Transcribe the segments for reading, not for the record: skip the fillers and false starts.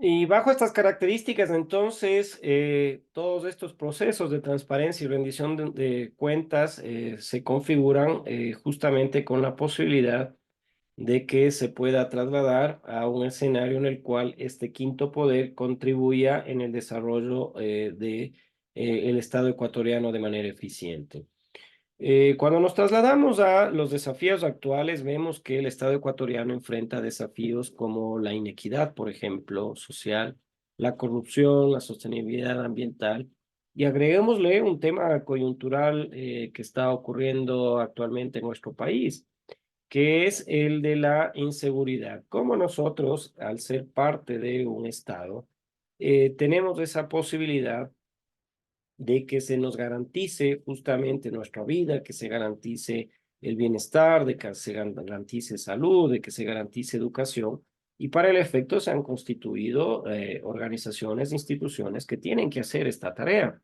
Y bajo estas características, entonces, todos estos procesos de transparencia y rendición de cuentas se configuran justamente con la posibilidad de que se pueda trasladar a un escenario en el cual este quinto poder contribuya en el desarrollo de el Estado ecuatoriano de manera eficiente. Cuando nos trasladamos a los desafíos actuales, vemos que el Estado ecuatoriano enfrenta desafíos como la inequidad, por ejemplo, social, la corrupción, la sostenibilidad ambiental, y agreguémosle un tema coyuntural que está ocurriendo actualmente en nuestro país, que es el de la inseguridad. Como nosotros, al ser parte de un Estado, tenemos esa posibilidad de que se nos garantice justamente nuestra vida, que se garantice el bienestar, de que se garantice salud, de que se garantice educación. Y para el efecto se han constituido organizaciones, instituciones que tienen que hacer esta tarea.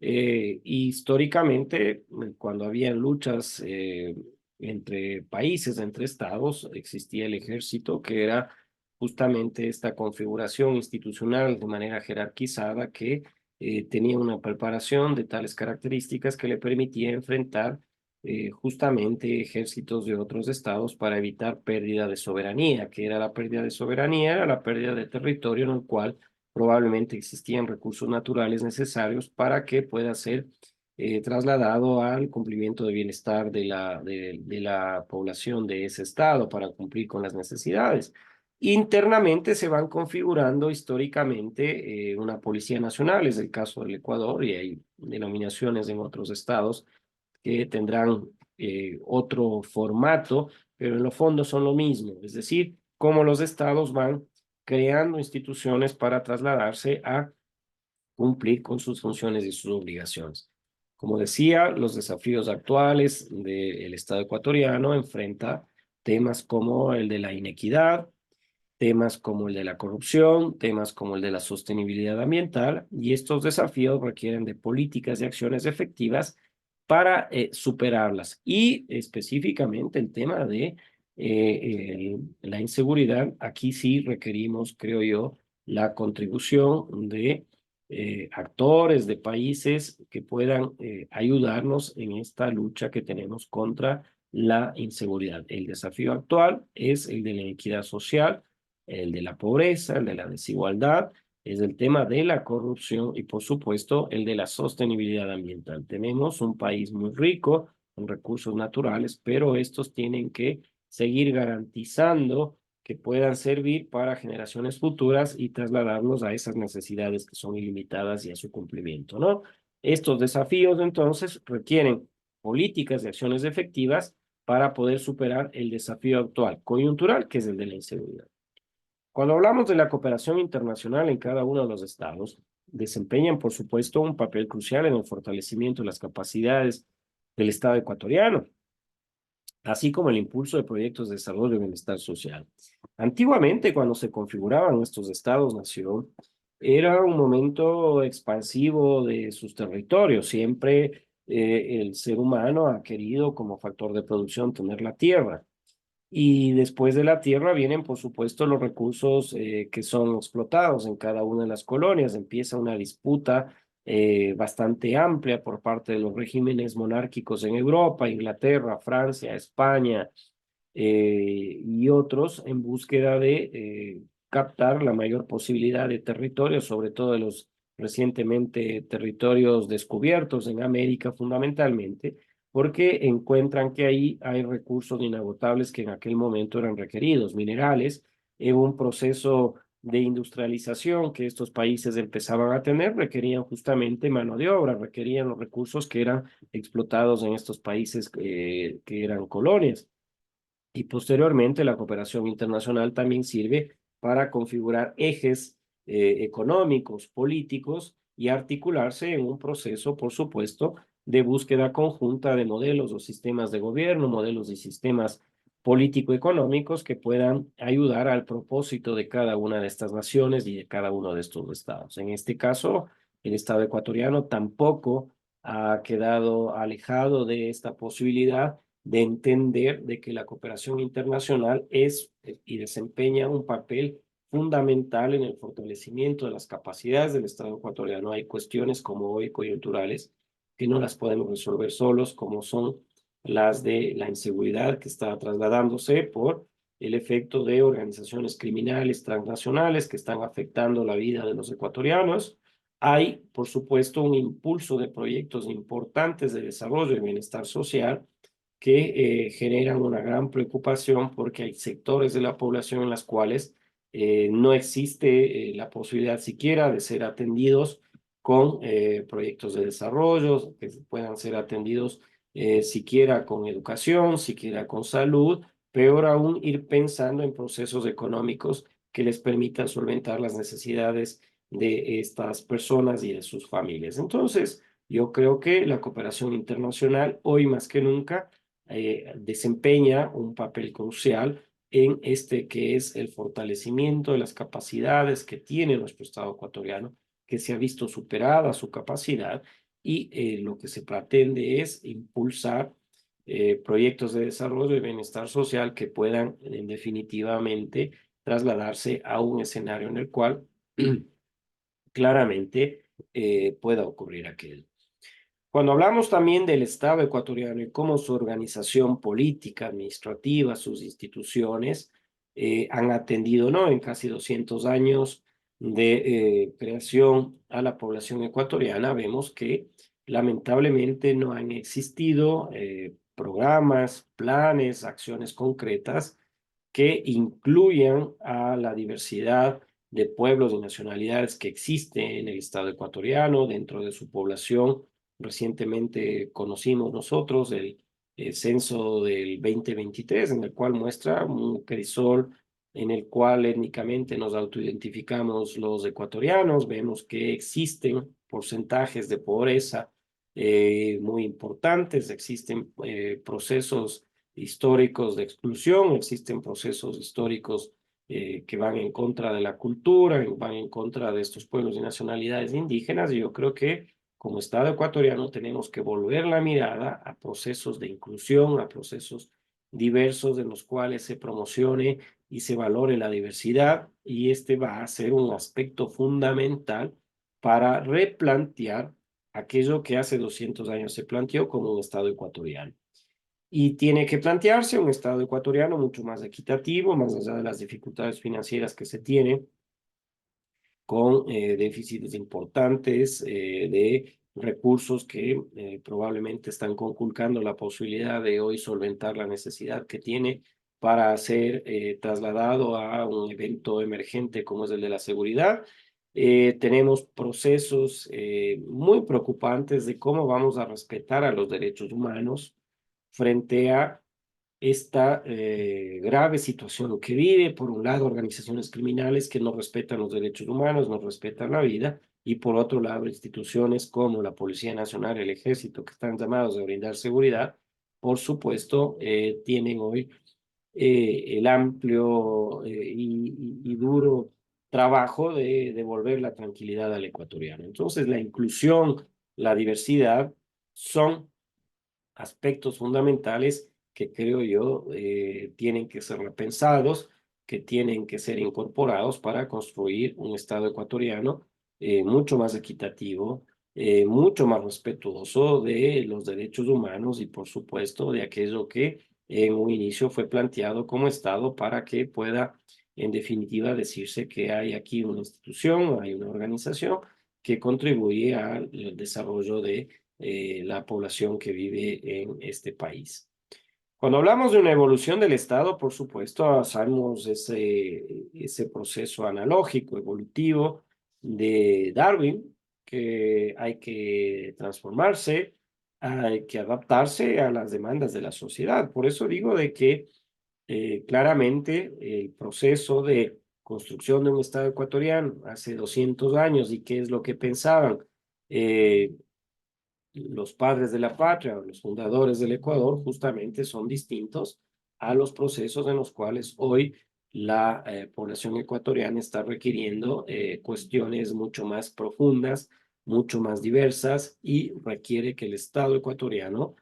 Históricamente, cuando había luchas entre países, entre estados, existía el ejército, que era justamente esta configuración institucional de manera jerarquizada que tenía una preparación de tales características que le permitía enfrentar justamente ejércitos de otros estados para evitar pérdida de soberanía. Que era la pérdida de soberanía? Era la pérdida de territorio en el cual probablemente existían recursos naturales necesarios para que pueda ser trasladado al cumplimiento de bienestar de la población de ese estado para cumplir con las necesidades. Internamente se van configurando históricamente una policía nacional, es el caso del Ecuador, y hay denominaciones en otros estados que tendrán otro formato, pero en lo fondo son lo mismo, es decir, cómo los estados van creando instituciones para trasladarse a cumplir con sus funciones y sus obligaciones. Como decía, los desafíos actuales del Estado ecuatoriano enfrenta temas como el de la inequidad, temas como el de la corrupción, temas como el de la sostenibilidad ambiental, y estos desafíos requieren de políticas y acciones efectivas para superarlas. Y específicamente el tema de la inseguridad, aquí sí requerimos, creo yo, la contribución de actores, de países que puedan ayudarnos en esta lucha que tenemos contra la inseguridad. El desafío actual es el de la inequidad social, el de la pobreza, el de la desigualdad, es el tema de la corrupción y, por supuesto, el de la sostenibilidad ambiental. Tenemos un país muy rico en recursos naturales, pero estos tienen que seguir garantizando que puedan servir para generaciones futuras y trasladarlos a esas necesidades que son ilimitadas y a su cumplimiento, ¿no? Estos desafíos, entonces, requieren políticas y acciones efectivas para poder superar el desafío actual, coyuntural, que es el de la inseguridad. Cuando hablamos de la cooperación internacional en cada uno de los estados, desempeñan, por supuesto, un papel crucial en el fortalecimiento de las capacidades del Estado ecuatoriano, así como el impulso de proyectos de desarrollo y bienestar social. Antiguamente, cuando se configuraban estos estados-nación, era un momento expansivo de sus territorios. Siempre el ser humano ha querido como factor de producción tener la tierra. Y después de la tierra vienen, por supuesto, los recursos que son explotados en cada una de las colonias. Empieza una disputa bastante amplia por parte de los regímenes monárquicos en Europa, Inglaterra, Francia, España y otros en búsqueda de captar la mayor posibilidad de territorio, sobre todo de los recientemente territorios descubiertos en América fundamentalmente, porque encuentran que ahí hay recursos inagotables que en aquel momento eran requeridos, minerales, en un proceso de industrialización que estos países empezaban a tener, requerían justamente mano de obra, requerían los recursos que eran explotados en estos países que eran colonias. Y posteriormente la cooperación internacional también sirve para configurar ejes económicos, políticos y articularse en un proceso, por supuesto, de búsqueda conjunta de modelos o sistemas de gobierno, modelos y sistemas político-económicos que puedan ayudar al propósito de cada una de estas naciones y de cada uno de estos estados. En este caso, el Estado ecuatoriano tampoco ha quedado alejado de esta posibilidad de entender de que la cooperación internacional es y desempeña un papel fundamental en el fortalecimiento de las capacidades del Estado ecuatoriano. Hay cuestiones como hoy coyunturales que no las podemos resolver solos, como son las de la inseguridad que está trasladándose por el efecto de organizaciones criminales transnacionales que están afectando la vida de los ecuatorianos. Hay, por supuesto, un impulso de proyectos importantes de desarrollo y bienestar social que generan una gran preocupación porque hay sectores de la población en las cuales no existe la posibilidad siquiera de ser atendidos con proyectos de desarrollo, que puedan ser atendidos siquiera con educación, siquiera con salud, peor aún ir pensando en procesos económicos que les permitan solventar las necesidades de estas personas y de sus familias. Entonces, yo creo que la cooperación internacional hoy más que nunca desempeña un papel crucial en este que es el fortalecimiento de las capacidades que tiene nuestro Estado ecuatoriano, que se ha visto superada su capacidad y lo que se pretende es impulsar proyectos de desarrollo y bienestar social que puedan definitivamente trasladarse a un escenario en el cual claramente pueda ocurrir aquello. Cuando hablamos también del Estado ecuatoriano y cómo su organización política, administrativa, sus instituciones han atendido, ¿no? En casi 200 años de creación a la población ecuatoriana, vemos que lamentablemente no han existido programas, planes, acciones concretas que incluyan a la diversidad de pueblos y nacionalidades que existe en el Estado ecuatoriano, dentro de su población. Recientemente conocimos nosotros el censo del 2023, en el cual muestra un crisol en el cual étnicamente nos autoidentificamos los ecuatorianos. Vemos que existen porcentajes de pobreza muy importantes, existen procesos históricos de exclusión, existen procesos históricos que van en contra de la cultura, van en contra de estos pueblos y nacionalidades indígenas, y yo creo que como Estado ecuatoriano tenemos que volver la mirada a procesos de inclusión, a procesos diversos en los cuales se promocione y se valore la diversidad, y este va a ser un aspecto fundamental para replantear aquello que hace 200 años se planteó como un Estado ecuatoriano. Y tiene que plantearse un Estado ecuatoriano mucho más equitativo, más allá de las dificultades financieras que se tienen, con déficits importantes de recursos que probablemente están conculcando la posibilidad de hoy solventar la necesidad que tiene para ser trasladado a un evento emergente como es el de la seguridad. Tenemos procesos muy preocupantes de cómo vamos a respetar a los derechos humanos frente a esta grave situación que vive, por un lado, organizaciones criminales que no respetan los derechos humanos, no respetan la vida, y por otro lado, instituciones como la Policía Nacional, el Ejército, que están llamados a brindar seguridad, por supuesto, tienen hoy el amplio y duro trabajo de devolver la tranquilidad al ecuatoriano. Entonces, la inclusión, la diversidad son aspectos fundamentales que creo yo tienen que ser repensados, que tienen que ser incorporados para construir un Estado ecuatoriano mucho más equitativo, mucho más respetuoso de los derechos humanos y, por supuesto, de aquello que en un inicio fue planteado como Estado para que pueda, en definitiva, decirse que hay aquí una institución, hay una organización que contribuye al desarrollo de la población que vive en este país. Cuando hablamos de una evolución del Estado, por supuesto, hacemos ese proceso analógico, evolutivo de Darwin, que hay que transformarse, hay que adaptarse a las demandas de la sociedad. Por eso digo de que claramente el proceso de construcción de un Estado ecuatoriano hace 200 años y qué es lo que pensaban los padres de la patria o los fundadores del Ecuador justamente son distintos a los procesos en los cuales hoy la población ecuatoriana está requiriendo cuestiones mucho más profundas, mucho más diversas y requiere que el Estado ecuatoriano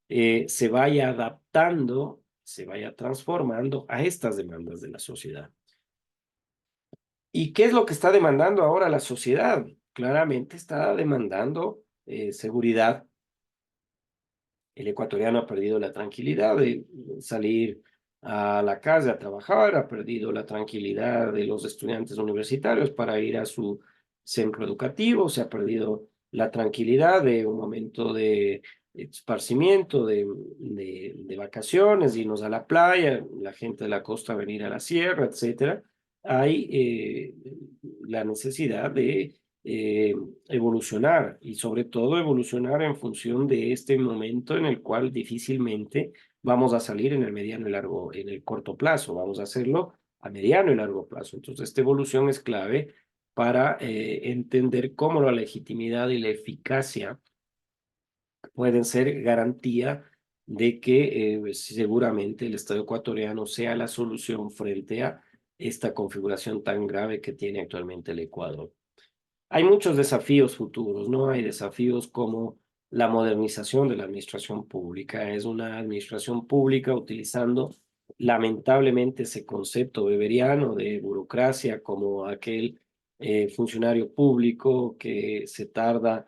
se vaya adaptando, se vaya transformando a estas demandas de la sociedad. ¿Y qué es lo que está demandando ahora la sociedad? Claramente está demandando seguridad. El ecuatoriano ha perdido la tranquilidad de salir a la calle a trabajar, ha perdido la tranquilidad de los estudiantes universitarios para ir a su centro educativo, se ha perdido la tranquilidad de un momento de esparcimiento, de vacaciones, irnos a la playa, la gente de la costa venir a la sierra, etcétera. Hay la necesidad de eh, evolucionar y sobre todo evolucionar en función de este momento en el cual difícilmente vamos a salir en el mediano y largo, en el corto plazo, vamos a hacerlo a mediano y largo plazo. Entonces, esta evolución es clave para entender cómo la legitimidad y la eficacia pueden ser garantía de que seguramente el Estado ecuatoriano sea la solución frente a esta configuración tan grave que tiene actualmente el Ecuador. Hay muchos desafíos futuros, ¿no? Hay desafíos como la modernización de la administración pública. Es una administración pública utilizando lamentablemente ese concepto weberiano de burocracia como aquel funcionario público que se tarda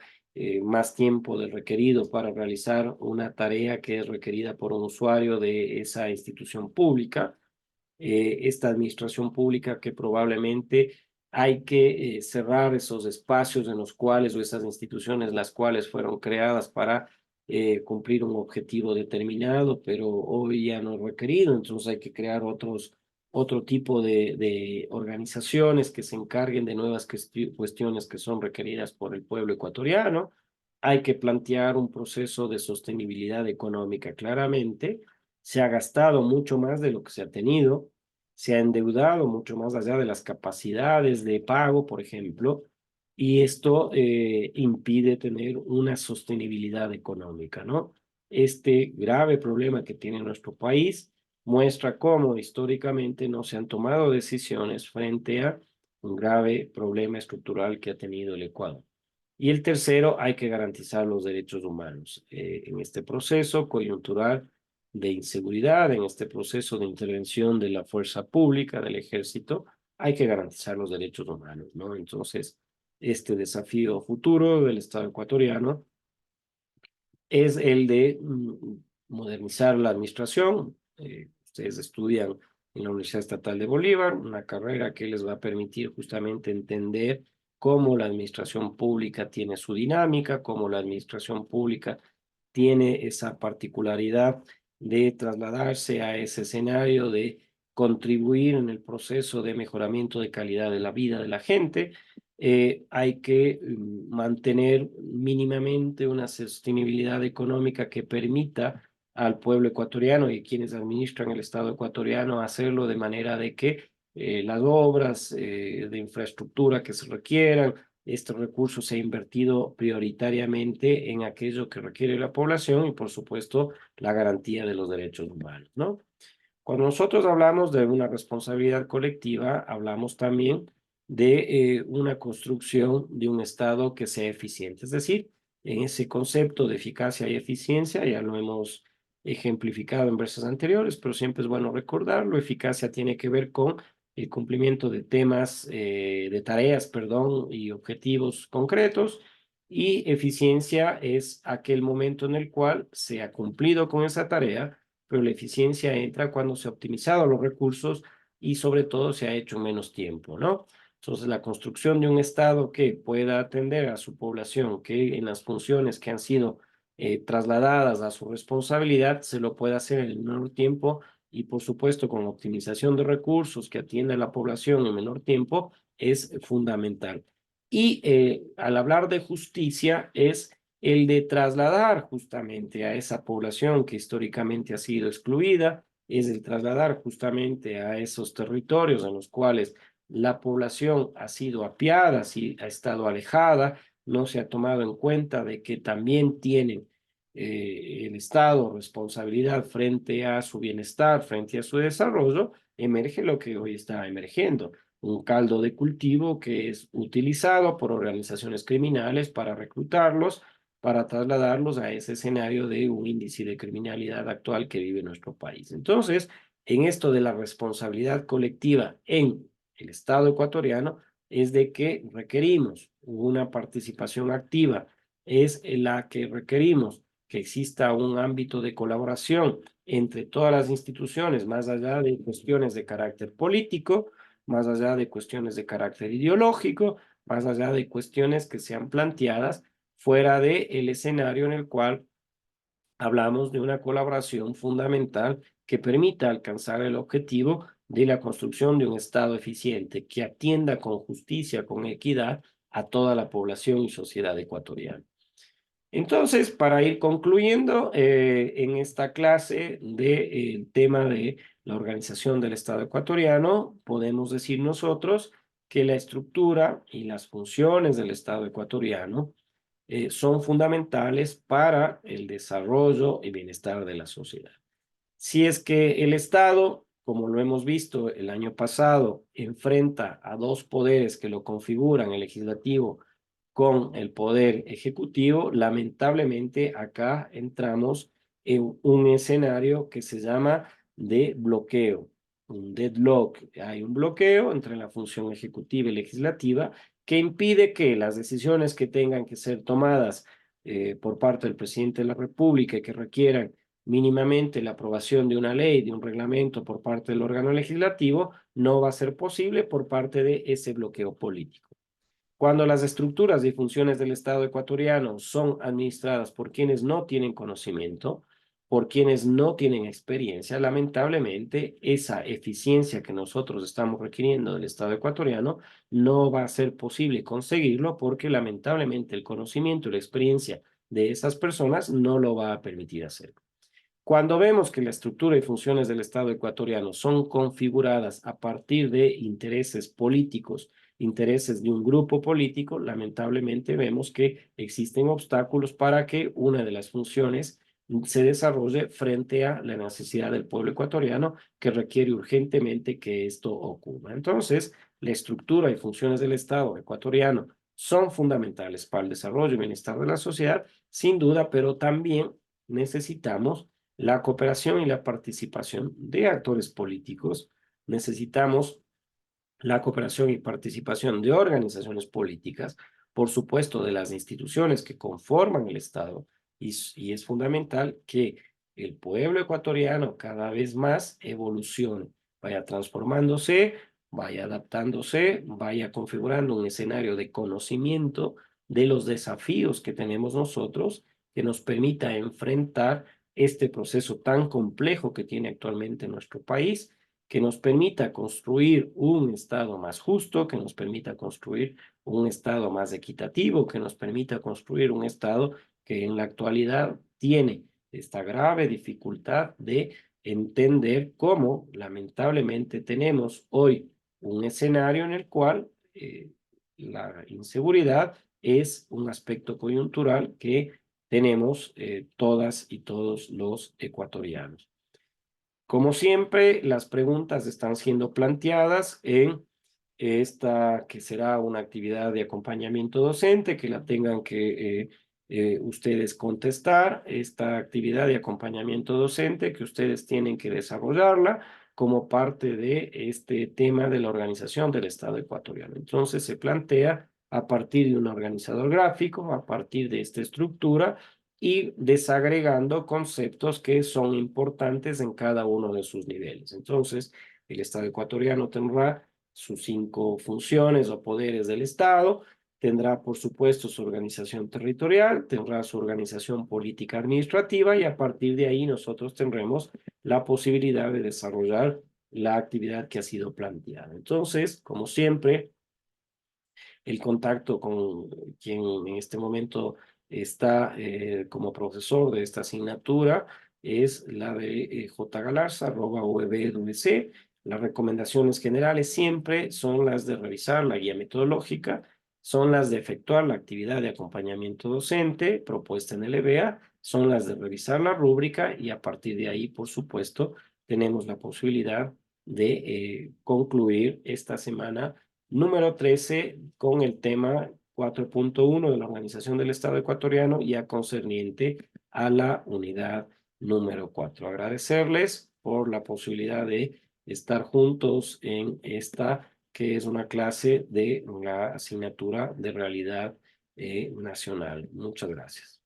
más tiempo del requerido para realizar una tarea que es requerida por un usuario de esa institución pública. Esta administración pública que probablemente hay que cerrar esos espacios en los cuales o esas instituciones las cuales fueron creadas para cumplir un objetivo determinado, pero hoy ya no es requerido, entonces hay que crear otro tipo de organizaciones que se encarguen de nuevas cuestiones que son requeridas por el pueblo ecuatoriano. Hay que plantear un proceso de sostenibilidad económica claramente. Se ha gastado mucho más de lo que se ha tenido, se ha endeudado mucho más allá de las capacidades de pago, por ejemplo, y esto impide tener una sostenibilidad económica, ¿no? Este grave problema que tiene nuestro país muestra cómo históricamente no se han tomado decisiones frente a un grave problema estructural que ha tenido el Ecuador. Y el tercero, hay que garantizar los derechos humanos. En este proceso coyuntural de inseguridad, en este proceso de intervención de la fuerza pública, del ejército, hay que garantizar los derechos humanos, ¿no? Entonces, este desafío futuro del Estado ecuatoriano es el de modernizar la administración. Ustedes estudian en la Universidad Estatal de Bolívar, una carrera que les va a permitir justamente entender cómo la administración pública tiene su dinámica, cómo la administración pública tiene esa particularidad de trasladarse a ese escenario de contribuir en el proceso de mejoramiento de calidad de la vida de la gente. Hay que mantener mínimamente una sostenibilidad económica que permita al pueblo ecuatoriano y quienes administran el Estado ecuatoriano hacerlo de manera de que las obras de infraestructura que se requieran, este recurso se ha invertido prioritariamente en aquello que requiere la población y, por supuesto, la garantía de los derechos humanos, ¿no? Cuando nosotros hablamos de una responsabilidad colectiva, hablamos también de una construcción de un Estado que sea eficiente. Es decir, en ese concepto de eficacia y eficiencia, ya lo hemos ejemplificado en versos anteriores, pero siempre es bueno recordarlo. Eficacia tiene que ver con el cumplimiento de temas, de tareas, perdón, y objetivos concretos. Y eficiencia es aquel momento en el cual se ha cumplido con esa tarea, pero la eficiencia entra cuando se ha optimizado los recursos y sobre todo se ha hecho en menos tiempo, ¿no? Entonces, la construcción de un Estado que pueda atender a su población, que en las funciones que han sido trasladadas a su responsabilidad, se lo pueda hacer en el menor tiempo y, por supuesto, con optimización de recursos que atienda a la población en menor tiempo, es fundamental. Y al hablar de justicia es el de trasladar justamente a esa población que históricamente ha sido excluida, es el trasladar justamente a esos territorios en los cuales la población ha sido apiada, ha estado alejada, no se ha tomado en cuenta de que también tienen el Estado responsabilidad frente a su bienestar, frente a su desarrollo, emerge lo que hoy está emergiendo, un caldo de cultivo que es utilizado por organizaciones criminales para reclutarlos, para trasladarlos a ese escenario de un índice de criminalidad actual que vive nuestro país. Entonces, en esto de la responsabilidad colectiva en el Estado ecuatoriano es de que requerimos una participación activa, es la que requerimos que exista un ámbito de colaboración entre todas las instituciones, más allá de cuestiones de carácter político, más allá de cuestiones de carácter ideológico, más allá de cuestiones que sean planteadas fuera del escenario en el cual hablamos de una colaboración fundamental que permita alcanzar el objetivo de la construcción de un Estado eficiente que atienda con justicia, con equidad a toda la población y sociedad ecuatoriana. Entonces, para ir concluyendo en esta clase del tema de la organización del Estado ecuatoriano, podemos decir nosotros que la estructura y las funciones del Estado ecuatoriano son fundamentales para el desarrollo y bienestar de la sociedad. Si es que el Estado, como lo hemos visto el año pasado, enfrenta a dos poderes que lo configuran, el legislativo con el poder ejecutivo, lamentablemente acá entramos en un escenario que se llama de bloqueo, un deadlock. Hay un bloqueo entre la función ejecutiva y legislativa que impide que las decisiones que tengan que ser tomadas por parte del presidente de la República y que requieran mínimamente la aprobación de una ley, de un reglamento por parte del órgano legislativo, no va a ser posible por parte de ese bloqueo político. Cuando las estructuras y funciones del Estado ecuatoriano son administradas por quienes no tienen conocimiento, por quienes no tienen experiencia, lamentablemente esa eficiencia que nosotros estamos requiriendo del Estado ecuatoriano no va a ser posible conseguirlo porque lamentablemente el conocimiento y la experiencia de esas personas no lo va a permitir hacer. Cuando vemos que la estructura y funciones del Estado ecuatoriano son configuradas a partir de intereses políticos, intereses de un grupo político, lamentablemente vemos que existen obstáculos para que una de las funciones se desarrolle frente a la necesidad del pueblo ecuatoriano que requiere urgentemente que esto ocurra. Entonces, la estructura y funciones del Estado ecuatoriano son fundamentales para el desarrollo y bienestar de la sociedad, sin duda, pero también necesitamos la cooperación y la participación de actores políticos. Necesitamos la cooperación y participación de organizaciones políticas, por supuesto, de las instituciones que conforman el Estado, y es fundamental que el pueblo ecuatoriano cada vez más evolucione, vaya transformándose, vaya adaptándose, vaya configurando un escenario de conocimiento de los desafíos que tenemos nosotros, que nos permita enfrentar este proceso tan complejo que tiene actualmente nuestro país, que nos permita construir un Estado más justo, que nos permita construir un Estado más equitativo, que nos permita construir un Estado que en la actualidad tiene esta grave dificultad de entender cómo lamentablemente tenemos hoy un escenario en el cual la inseguridad es un aspecto coyuntural que tenemos todas y todos los ecuatorianos. Como siempre, las preguntas están siendo planteadas en esta que será una actividad de acompañamiento docente, que la tengan que ustedes contestar, esta actividad de acompañamiento docente que ustedes tienen que desarrollarla como parte de este tema de la organización del Estado ecuatoriano. Entonces se plantea a partir de un organizador gráfico, a partir de esta estructura, y desagregando conceptos que son importantes en cada uno de sus niveles. Entonces, el Estado ecuatoriano tendrá sus 5 funciones o poderes del Estado, tendrá, por supuesto, su organización territorial, tendrá su organización política administrativa y a partir de ahí nosotros tendremos la posibilidad de desarrollar la actividad que ha sido planteada. Entonces, como siempre, el contacto con quien en este momento está como profesor de esta asignatura es la de jgalarza@uebwc. Las recomendaciones generales siempre son las de revisar la guía metodológica, son las de efectuar la actividad de acompañamiento docente propuesta en el EBEA, son las de revisar la rúbrica y a partir de ahí, por supuesto, tenemos la posibilidad de concluir esta semana número 13 con el tema 4.1 de la Organización del Estado Ecuatoriano ya concerniente a la unidad número 4. Agradecerles por la posibilidad de estar juntos en esta que es una clase de la asignatura de realidad nacional. Muchas gracias.